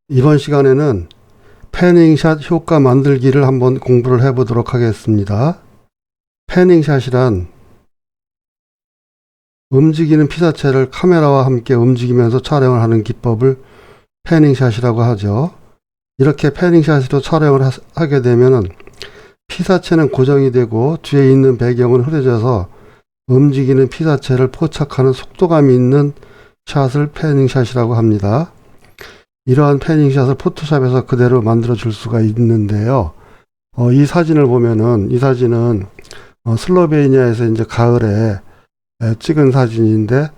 이번 시간에는 패닝샷 효과 만들기를 한번 공부를 해보도록 하겠습니다. 패닝샷이란 움직이는 피사체를 카메라와 함께 움직이면서 촬영을 하는 기법을 패닝샷이라고 하죠. 이렇게 패닝샷으로 촬영을 하게 되면 피사체는 고정이 되고 뒤에 있는 배경은 흐려져서 움직이는 피사체를 포착하는 속도감이 있는 샷을 패닝샷이라고 합니다. 이러한 패닝샷을 포토샵에서 그대로 만들어 줄 수가 있는데요. 이 사진을 보면은, 이 사진은 슬로베니아에서 이제 가을에 찍은 사진인데,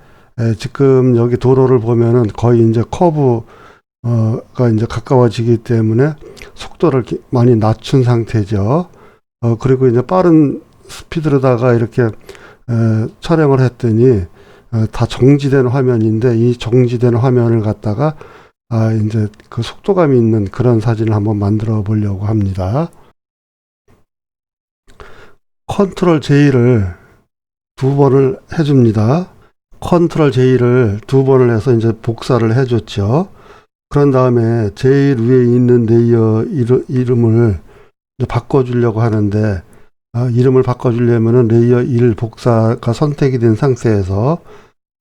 지금 여기 도로를 보면은 거의 이제 커브가 이제 가까워지기 때문에 속도를 많이 낮춘 상태죠. 그리고 이제 빠른 스피드로다가 이렇게 촬영을 했더니 다 정지된 화면인데, 이 정지된 화면을 갖다가 이제 그 속도감이 있는 그런 사진을 한번 만들어 보려고 합니다. 컨트롤 J를 두 번을 해줍니다. 컨트롤 J를 두 번을 해서 이제 복사를 해줬죠. 그런 다음에 제일 위에 있는 레이어 이름을 바꿔주려고 하는데, 이름을 바꿔주려면은 레이어 1 복사가 선택이 된 상태에서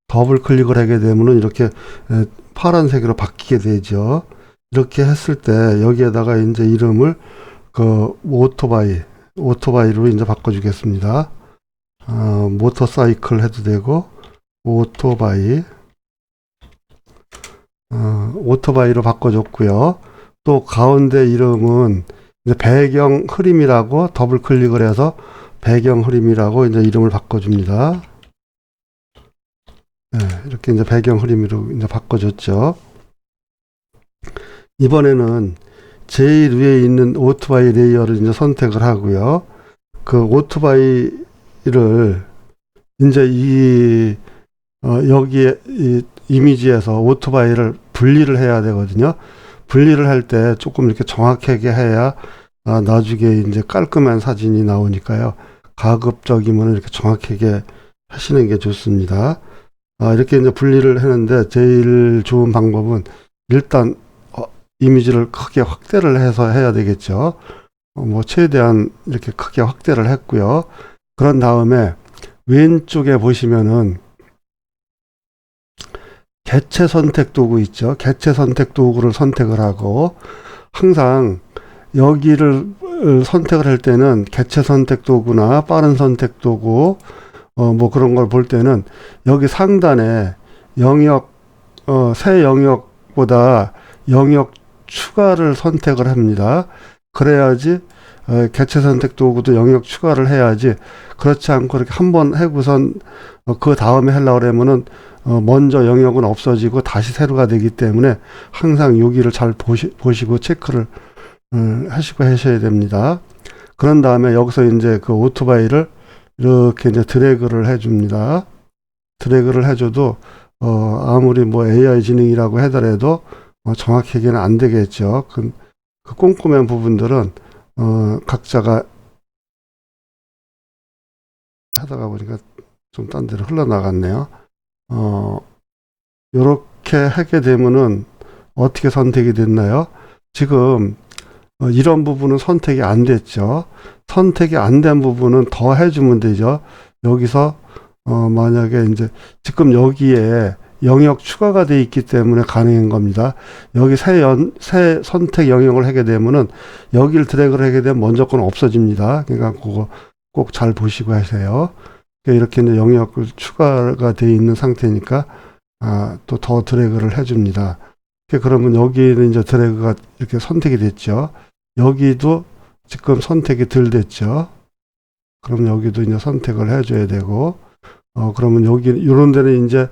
더블 클릭을 하게 되면 이렇게 파란색으로 바뀌게 되죠. 이렇게 했을 때 여기에다가 이제 이름을 그 오토바이로 이제 바꿔주겠습니다. 모터사이클 해도 되고 오토바이로 바꿔줬고요. 또 가운데 이름은 이제 배경 흐림이라고 더블 클릭을 해서 배경 흐림이라고 이제 이름을 바꿔줍니다. 이렇게 이제 배경 흐림으로 이제 바꿔줬죠. 이번에는 제일 위에 있는 오토바이 레이어를 이제 선택을 하고요. 그 오토바이를 이제 여기에 이 이미지에서 오토바이를 분리를 해야 되거든요. 분리를 할 때 조금 이렇게 정확하게 해야 나중에 이제 깔끔한 사진이 나오니까요. 가급적이면 이렇게 정확하게 하시는 게 좋습니다. 이렇게 이제 분리를 했는데 제일 좋은 방법은 일단 이미지를 크게 확대를 해서 해야 되겠죠. 뭐 최대한 이렇게 크게 확대를 했고요. 그런 다음에 왼쪽에 보시면은 개체 선택 도구 있죠. 개체 선택 도구를 선택을 하고, 항상 여기를 선택을 할 때는 개체 선택 도구나 빠른 선택 도구 뭐 그런 걸 볼 때는 여기 상단에 영역 새 영역보다 영역 추가를 선택을 합니다. 그래야지 개체 선택 도구도 영역 추가를 해야지, 그렇지 않고 이렇게 한번 하고선 그 다음에 하려고 그러면은 먼저 영역은 없어지고 다시 새로가 되기 때문에 항상 여기를 잘 보시고 체크를 하시고 하셔야 됩니다. 그런 다음에 여기서 이제 그 오토바이를 이렇게 이제 드래그를 해줍니다. 드래그를 해줘도 아무리 뭐 AI 지능이라고 하더라도 정확하게는 안 되겠죠. 그 꼼꼼한 부분들은 각자가 하다가 보니까 좀 딴 데로 흘러나갔네요. 요렇게 하게 되면은 어떻게 선택이 됐나요? 지금 이런 부분은 선택이 안 됐죠. 선택이 안 된 부분은 더 해주면 되죠. 여기서 만약에 이제 지금 여기에 영역 추가가 돼 있기 때문에 가능한 겁니다. 여기 새 선택 영역을 하게 되면은 여기를 드래그를 하게 되면 먼저 건 없어집니다. 그러니까 그거 꼭 잘 보시고 하세요. 이렇게 이제 영역을 추가가 돼 있는 상태니까 또 더 드래그를 해줍니다. 그러면 여기는 이제 드래그가 이렇게 선택이 됐죠. 여기도 지금 선택이 덜 됐죠. 그럼 여기도 이제 선택을 해줘야 되고, 그러면 여기 이런 데는 이제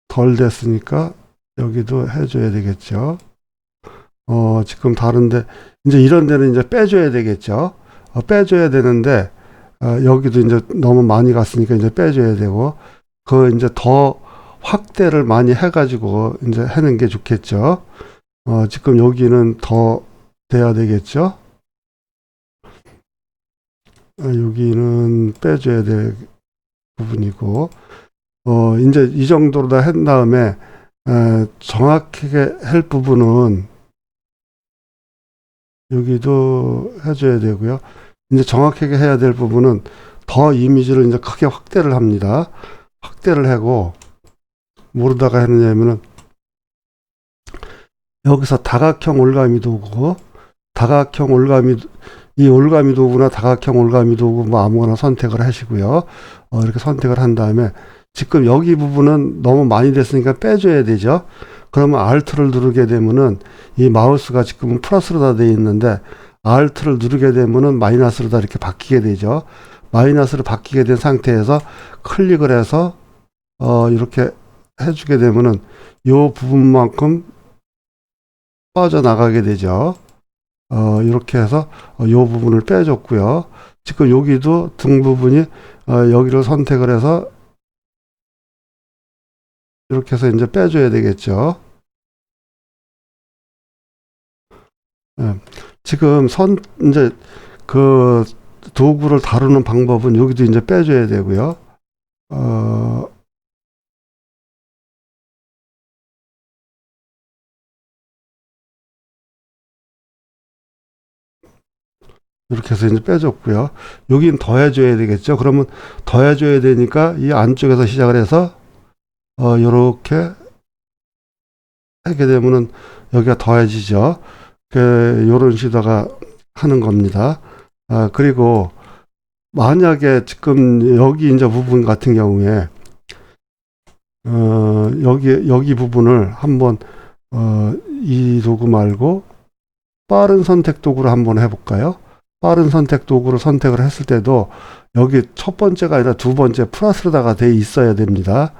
덜 됐으니까 여기도 해줘야 되겠죠. 지금 다른데 이제 이런 데는 이제 빼줘야 되겠죠. 빼줘야 되는데 여기도 이제 너무 많이 갔으니까 이제 빼줘야 되고, 그 이제 더 확대를 많이 해가지고 이제 하는 게 좋겠죠. 지금 여기는 더 돼야 되겠죠. 여기는 빼줘야 될 부분이고, 이제 이 정도로 다 한 다음에 정확하게 할 부분은 여기도 해줘야 되고요. 이제 정확하게 해야 될 부분은 더 이미지를 이제 크게 확대를 합니다. 확대를 하고 모르다가 했느냐면은 여기서 다각형 올가미 도구, 다각형 올가미, 이 올가미 도구나 다각형 올가미 도구 뭐 아무거나 선택을 하시고요. 이렇게 선택을 한 다음에 지금 여기 부분은 너무 많이 됐으니까 빼줘야 되죠. 그러면 Alt를 누르게 되면은 이 마우스가 지금은 플러스로 다 되어 있는데 Alt를 누르게 되면은 마이너스로 다 이렇게 바뀌게 되죠. 마이너스로 바뀌게 된 상태에서 클릭을 해서 이렇게 해주게 되면은 이 부분만큼 빠져나가게 되죠. 이렇게 해서 이 부분을 빼줬고요. 지금 여기도 등 부분이 여기를 선택을 해서 이렇게 해서 이제 빼줘야 되겠죠. 지금 이제 그 도구를 다루는 방법은 여기도 이제 빼줘야 되고요. 이렇게 해서 이제 빼줬고요. 여긴 더해줘야 되겠죠. 그러면 더해줘야 되니까 이 안쪽에서 시작을 해서 요렇게 하게 되면은 여기가 더해지죠. 요런 식으로다가 하는 겁니다. 그리고 만약에 지금 여기 이제 부분 같은 경우에 여기 부분을 한번 이 도구 말고 빠른 선택 도구를 한번 해볼까요? 빠른 선택 도구를 선택을 했을 때도 여기 첫 번째가 아니라 두 번째 플러스로다가 돼 있어야 됩니다.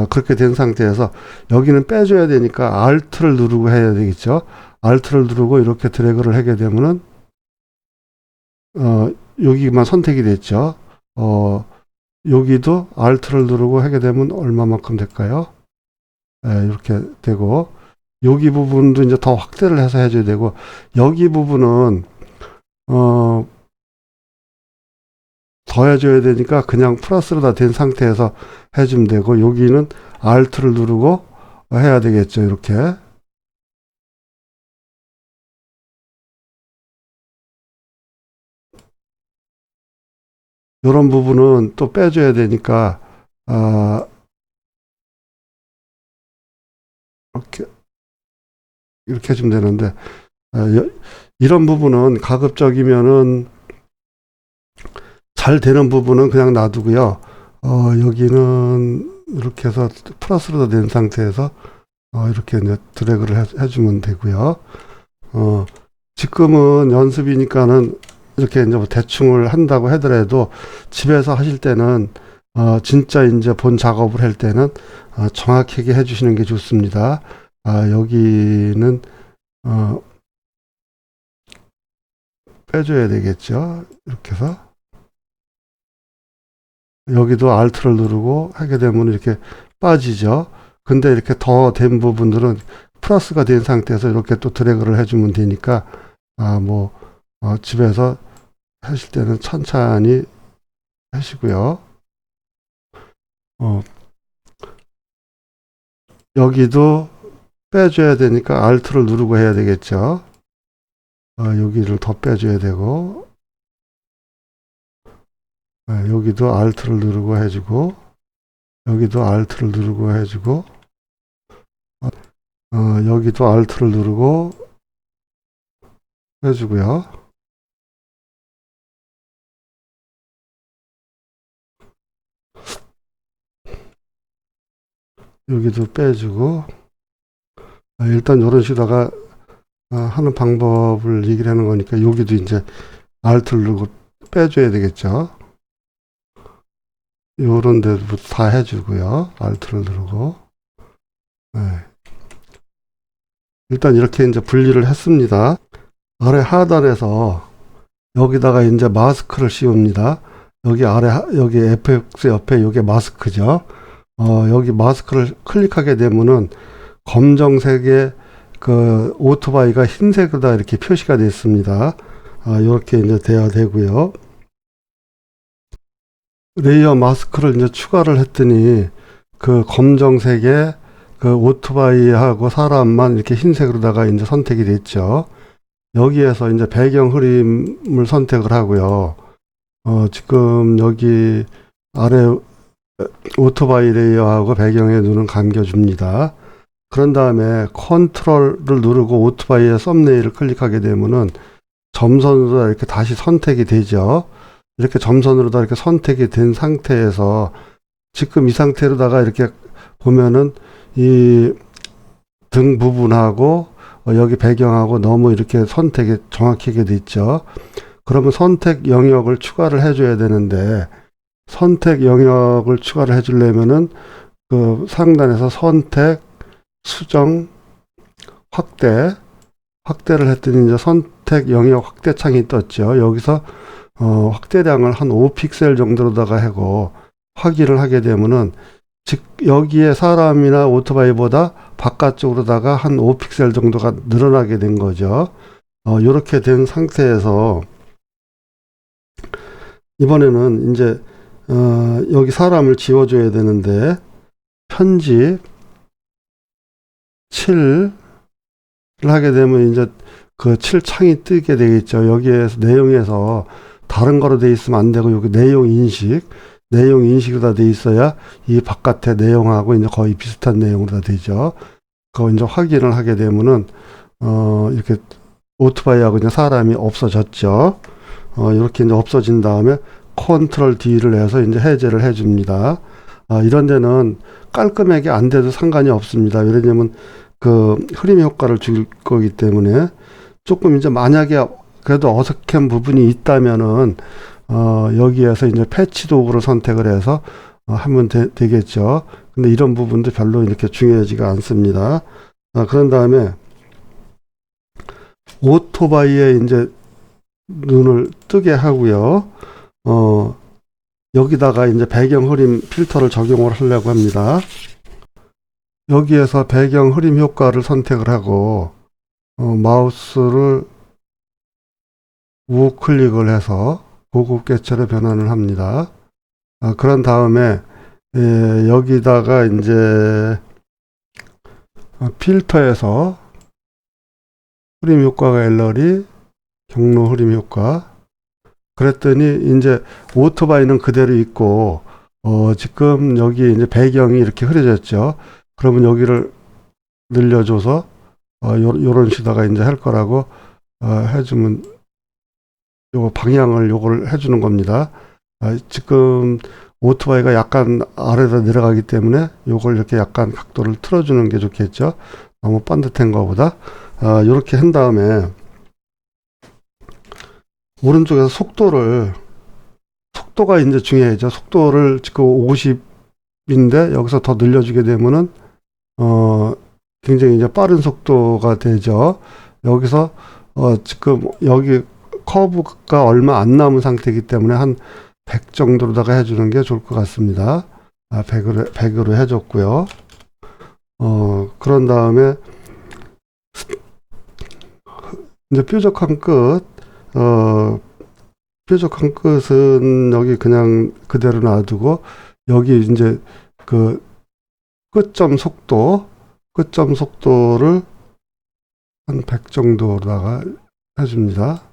그렇게 된 상태에서 여기는 빼줘야 되니까 Alt를 누르고 해야 되겠죠. Alt를 누르고 이렇게 드래그를 하게 되면은 여기만 선택이 됐죠. 여기도 Alt를 누르고 하게 되면 얼마만큼 될까요? 이렇게 되고 여기 부분도 이제 더 확대를 해서 해줘야 되고 여기 부분은 더해줘야 되니까 그냥 플러스로 다 된 상태에서 해주면 되고 여기는 Alt를 누르고 해야 되겠죠. 이렇게 이런 부분은 또 빼줘야 되니까 이렇게 해주면 되는데 이런 부분은 가급적이면은 잘 되는 부분은 그냥 놔두고요. 여기는 이렇게 해서 플러스로 된 상태에서 이렇게 이제 드래그를 해주면 되고요. 지금은 연습이니까는 이렇게 이제 뭐 대충을 한다고 하더라도 집에서 하실 때는 진짜 이제 본 작업을 할 때는 정확하게 해주시는 게 좋습니다. 여기는 빼줘야 되겠죠. 이렇게 해서 여기도 Alt를 누르고 하게 되면 이렇게 빠지죠. 근데 이렇게 더 된 부분들은 플러스가 된 상태에서 이렇게 또 드래그를 해주면 되니까 집에서 하실 때는 천천히 하시고요. 여기도 빼줘야 되니까 Alt를 누르고 해야 되겠죠. 여기를 더 빼줘야 되고 여기도 Alt를 누르고 해주고 여기도 Alt를 누르고 해주고 여기도 Alt를 누르고 해주고요. 여기도 빼주고 일단 이런 식으로다가 하는 방법을 얘기를 하는 거니까 여기도 이제 Alt를 누르고 빼줘야 되겠죠. 요런 데부터 다 해주고요. Alt를 누르고 일단 이렇게 이제 분리를 했습니다. 아래 하단에서 여기다가 이제 마스크를 씌웁니다. 여기 여기 FX 옆에 이게 마스크죠. 여기 마스크를 클릭하게 되면은 검정색의 그 오토바이가 흰색으로 이렇게 표시가 됐습니다. 이렇게 이제 돼야 되고요. 레이어 마스크를 이제 추가를 했더니 그 검정색의 그 오토바이하고 사람만 이렇게 흰색으로다가 이제 선택이 됐죠. 여기에서 이제 배경 흐림을 선택을 하고요. 지금 여기 아래 오토바이 레이어하고 배경에 눈을 감겨줍니다. 그런 다음에 컨트롤을 누르고 오토바이의 썸네일을 클릭하게 되면은 점선으로 이렇게 다시 선택이 되죠. 이렇게 점선으로 다 이렇게 선택이 된 상태에서 지금 이 상태로다가 이렇게 보면은 이 등 부분하고 여기 배경하고 너무 이렇게 선택이 정확하게 돼 있죠. 그러면 선택 영역을 추가를 해줘야 되는데 선택 영역을 추가를 해주려면은 그 상단에서 선택, 수정, 확대를 했더니 이제 선택 영역 확대 창이 떴죠. 여기서 확대량을 한 5픽셀 정도로다가 하고 확인을 하게 되면은 즉 여기에 사람이나 오토바이보다 바깥쪽으로다가 한 5픽셀 정도가 늘어나게 된 거죠. 이렇게 된 상태에서 이번에는 이제 여기 사람을 지워줘야 되는데 편집 7을 하게 되면 이제 그 7창이 뜨게 되겠죠. 여기에서 내용에서 다른 거로 돼 있으면 안 되고 여기 내용 인식으로 다 돼 있어야 이 바깥의 내용하고 이제 거의 비슷한 내용으로 다 되죠. 그거 이제 확인을 하게 되면은 이렇게 오토바이하고 이제 사람이 없어졌죠. 이렇게 이제 없어진 다음에 컨트롤 D를 해서 이제 해제를 해줍니다. 이런 데는 깔끔하게 안 돼도 상관이 없습니다. 왜냐면 그 흐림 효과를 줄 거기 때문에 조금 이제 만약에 그래도 어색한 부분이 있다면은 여기에서 이제 패치 도구를 선택을 해서 하면 되겠죠. 근데 이런 부분도 별로 이렇게 중요하지가 않습니다. 그런 다음에 오토바이에 이제 눈을 뜨게 하고요. 여기다가 이제 배경 흐림 필터를 적용을 하려고 합니다. 여기에서 배경 흐림 효과를 선택을 하고 마우스를 우클릭을 해서 고급 개체로 변환을 합니다. 그런 다음에 여기다가 이제 필터에서 흐림 효과 갤러리, 경로 흐림 효과. 그랬더니 이제 오토바이는 그대로 있고 지금 여기 이제 배경이 이렇게 흐려졌죠. 그러면 여기를 늘려줘서 요런 식으로다가 이제 할 거라고 해주면 요거 방향을 요걸 해주는 겁니다. 지금 오토바이가 약간 아래로 내려가기 때문에 요걸 이렇게 약간 각도를 틀어주는 게 좋겠죠. 너무 반듯한 거보다. 요렇게 한 다음에 오른쪽에서 속도가 이제 중요하죠. 속도를 지금 50인데 여기서 더 늘려주게 되면은 굉장히 이제 빠른 속도가 되죠. 여기서 지금 여기 커브가 얼마 안 남은 상태이기 때문에 한 100 정도로다가 해주는 게 좋을 것 같습니다. 100으로 해줬고요. 그런 다음에 이제 뾰족한 끝은 여기 그냥 그대로 놔두고 여기 이제 그 끝점 속도를 한 100 정도로다가 해줍니다.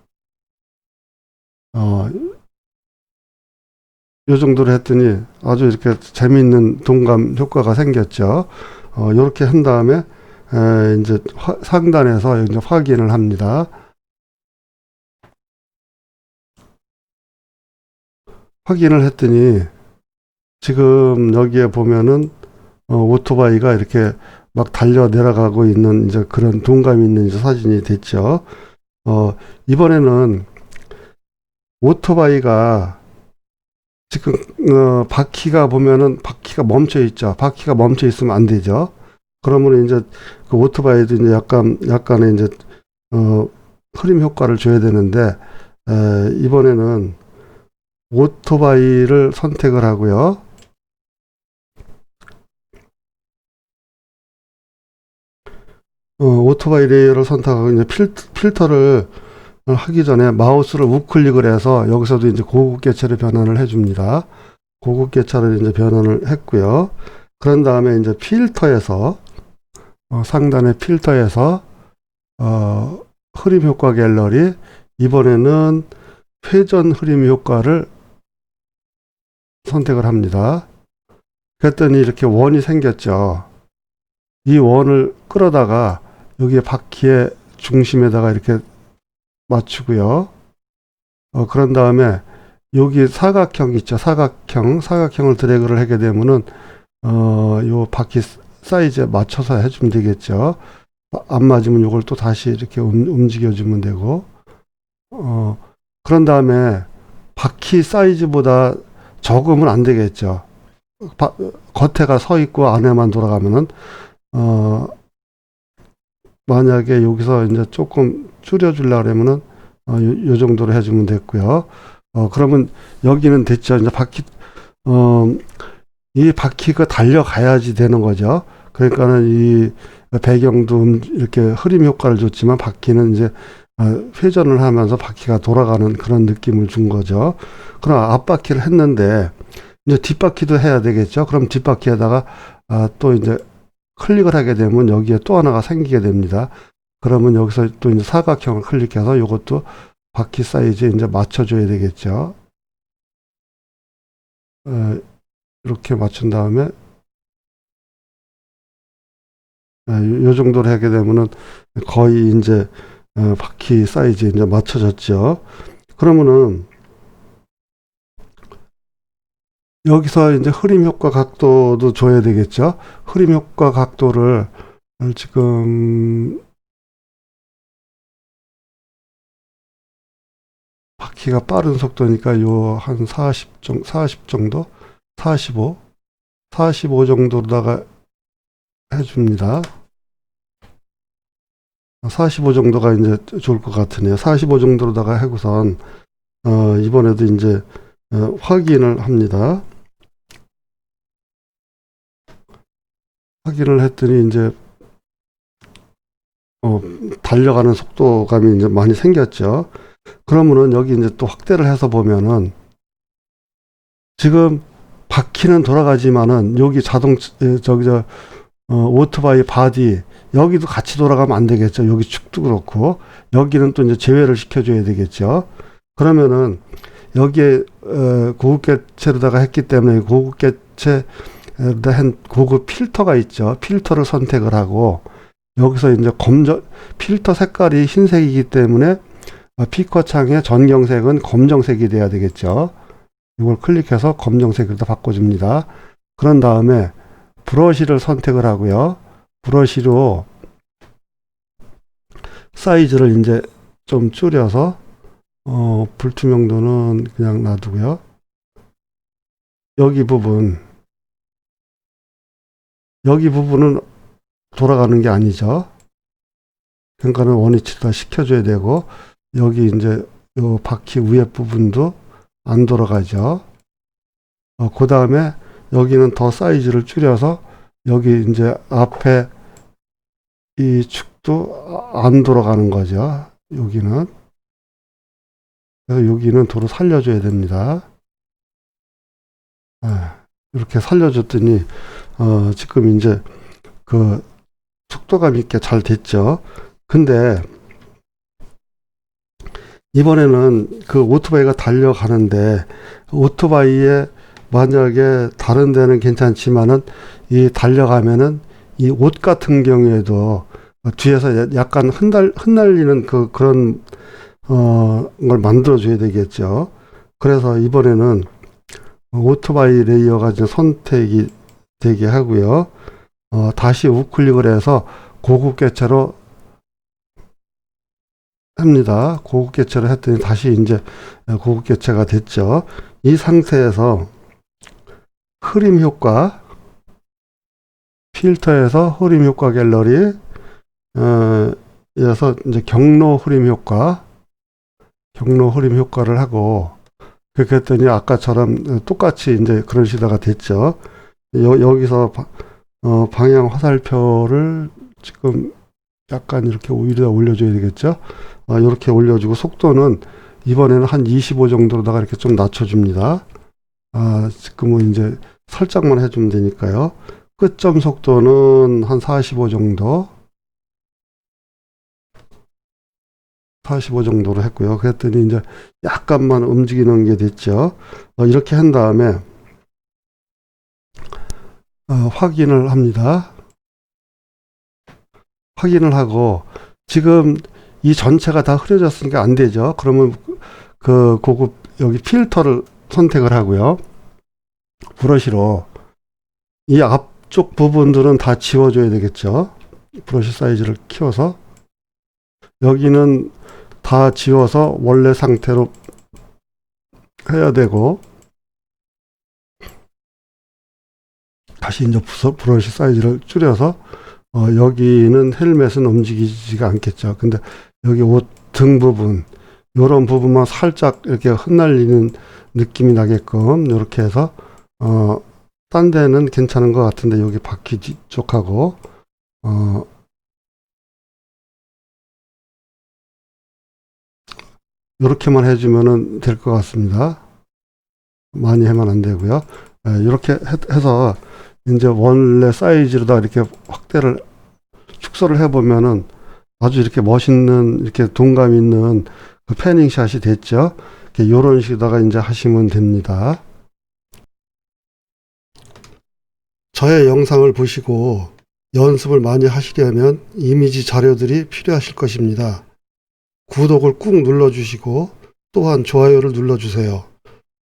요 정도로 했더니 아주 이렇게 재미있는 동감 효과가 생겼죠. 요렇게 한 다음에 이제 상단에서 이제 확인을 합니다. 확인을 했더니 지금 여기에 보면은 오토바이가 이렇게 막 달려 내려가고 있는 이제 그런 동감이 있는 이제 사진이 됐죠. 이번에는 오토바이가 지금 바퀴가 보면은 바퀴가 멈춰 있죠. 바퀴가 멈춰 있으면 안 되죠. 그러면 이제 그 오토바이도 이제 약간의 이제 흐림 효과를 줘야 되는데 이번에는 오토바이를 선택을 하고요. 오토바이 레이어를 선택하고 이제 필터를 하기 전에 마우스를 우클릭을 해서 여기서도 이제 고급 개체를 변환을 해줍니다. 고급 개체를 이제 변환을 했고요. 그런 다음에 이제 필터에서 상단의 필터에서 흐림 효과 갤러리, 이번에는 회전 흐림 효과를 선택을 합니다. 그랬더니 이렇게 원이 생겼죠. 이 원을 끌어다가 여기에 바퀴의 중심에다가 이렇게 맞추고요. 그런 다음에 여기 사각형 있죠. 사각형을 드래그를 하게 되면은 요 바퀴 사이즈에 맞춰서 해주면 되겠죠. 안 맞으면 요걸 또 다시 이렇게 움직여주면 되고, 그런 다음에 바퀴 사이즈보다 적으면 안 되겠죠. 겉에가 서 있고 안에만 돌아가면은, 만약에 여기서 이제 조금 줄여주려고 그러면은, 요 정도로 해주면 됐고요. 그러면 여기는 됐죠. 이제 이 바퀴가 달려가야지 되는 거죠. 그러니까는 이 배경도 이렇게 흐림 효과를 줬지만 바퀴는 이제 회전을 하면서 바퀴가 돌아가는 그런 느낌을 준 거죠. 그럼 앞바퀴를 했는데 이제 뒷바퀴도 해야 되겠죠. 그럼 뒷바퀴에다가 또 이제 클릭을 하게 되면 여기에 또 하나가 생기게 됩니다. 그러면 여기서 또 이제 사각형을 클릭해서 이것도 바퀴 사이즈에 이제 맞춰줘야 되겠죠. 이렇게 맞춘 다음에 요 정도로 하게 되면은 거의 이제 바퀴 사이즈에 이제 맞춰졌죠. 그러면은 여기서 이제 흐림 효과 각도도 줘야 되겠죠. 흐림 효과 각도를 지금 바퀴가 빠른 속도니까 요 한 40 정도? 45 정도로다가 해줍니다. 45 정도가 이제 좋을 것 같으네요. 45 정도로다가 하고선, 이번에도 이제, 확인을 합니다. 확인을 했더니 이제, 달려가는 속도감이 이제 많이 생겼죠. 그러면은 여기 이제 또 확대를 해서 보면은, 지금 바퀴는 돌아가지만은 여기 오토바이 바디 여기도 같이 돌아가면 안 되겠죠. 여기 축도 그렇고 여기는 또 이제 제외를 시켜줘야 되겠죠. 그러면은 여기에 고급개체로다가 했기 때문에 고급개체로다 한 고급 필터가 있죠. 필터를 선택을 하고 여기서 이제 필터 색깔이 흰색이기 때문에 피커 창의 전경색은 검정색이 돼야 되겠죠. 이걸 클릭해서 검정색으로 바꿔줍니다. 그런 다음에 브러쉬를 선택을 하고요. 브러쉬로 사이즈를 이제 좀 줄여서 불투명도는 그냥 놔두고요. 여기 부분은 돌아가는 게 아니죠. 그러니까는 원위치를 시켜줘야 되고 여기 이제 요 바퀴 위에 부분도 안 돌아가죠. 그 다음에 여기는 더 사이즈를 줄여서 여기 이제 앞에 이 축도 안 돌아가는 거죠. 여기는. 그래서 여기는 도로 살려줘야 됩니다. 이렇게 살려줬더니, 지금 이제 그 속도감 있게 잘 됐죠. 근데 이번에는 그 오토바이가 달려가는데 오토바이에 만약에 다른 데는 괜찮지만은 이 달려가면은 이 옷 같은 경우에도 뒤에서 약간 흩날리는 그런 걸 만들어줘야 되겠죠. 그래서 이번에는 오토바이 레이어가 이제 선택이 되게 하고요. 다시 우클릭을 해서 고급 개체로 합니다. 고급 개체를 했더니 다시 이제 고급 개체가 됐죠. 이 상태에서 흐림 효과, 필터에서 흐림 효과 갤러리, 이어서 이제 경로 흐림 효과를 하고, 그렇게 했더니 아까처럼 똑같이 이제 그런 시대가 됐죠. 여기서 방향 화살표를 지금 약간 이렇게 올려줘야 되겠죠. 이렇게 올려주고 속도는 이번에는 한 25 정도로다가 이렇게 좀 낮춰줍니다. 지금은 이제 살짝만 해주면 되니까요. 끝점 속도는 한 45 정도. 45 정도로 했고요. 그랬더니 이제 약간만 움직이는 게 됐죠. 이렇게 한 다음에 확인을 합니다. 확인을 하고 지금 이 전체가 다 흐려졌으니까 안 되죠. 그러면 그 고급 여기 필터를 선택을 하고요. 브러쉬로 이 앞쪽 부분들은 다 지워줘야 되겠죠. 브러쉬 사이즈를 키워서 여기는 다 지워서 원래 상태로 해야 되고, 다시 이제 브러쉬 사이즈를 줄여서 여기는 헬멧은 움직이지가 않겠죠. 근데 여기 옷 등 부분, 이런 부분만 살짝 이렇게 흩날리는 느낌이 나게끔 이렇게 해서 딴 데는 괜찮은 것 같은데 여기 바퀴 쪽하고 이렇게만 해주면은 될 것 같습니다. 많이 하면 안 되고요. 이렇게 해서 이제 원래 사이즈로다 이렇게 확대를 축소를 해보면은 아주 이렇게 멋있는 이렇게 동감 있는 그 패닝샷이 됐죠. 이런 식으로다가 이제 하시면 됩니다. 저의 영상을 보시고 연습을 많이 하시려면 이미지 자료들이 필요하실 것입니다. 구독을 꾹 눌러주시고 또한 좋아요를 눌러주세요.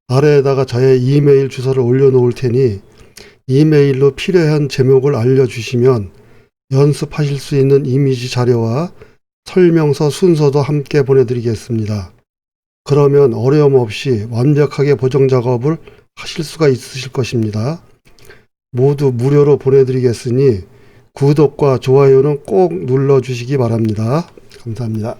아래에다가 저의 이메일 주소를 올려놓을 테니 이메일로 필요한 제목을 알려주시면 연습하실 수 있는 이미지 자료와 설명서 순서도 함께 보내드리겠습니다. 그러면 어려움 없이 완벽하게 보정 작업을 하실 수가 있으실 것입니다. 모두 무료로 보내드리겠으니 구독과 좋아요는 꼭 눌러주시기 바랍니다. 감사합니다.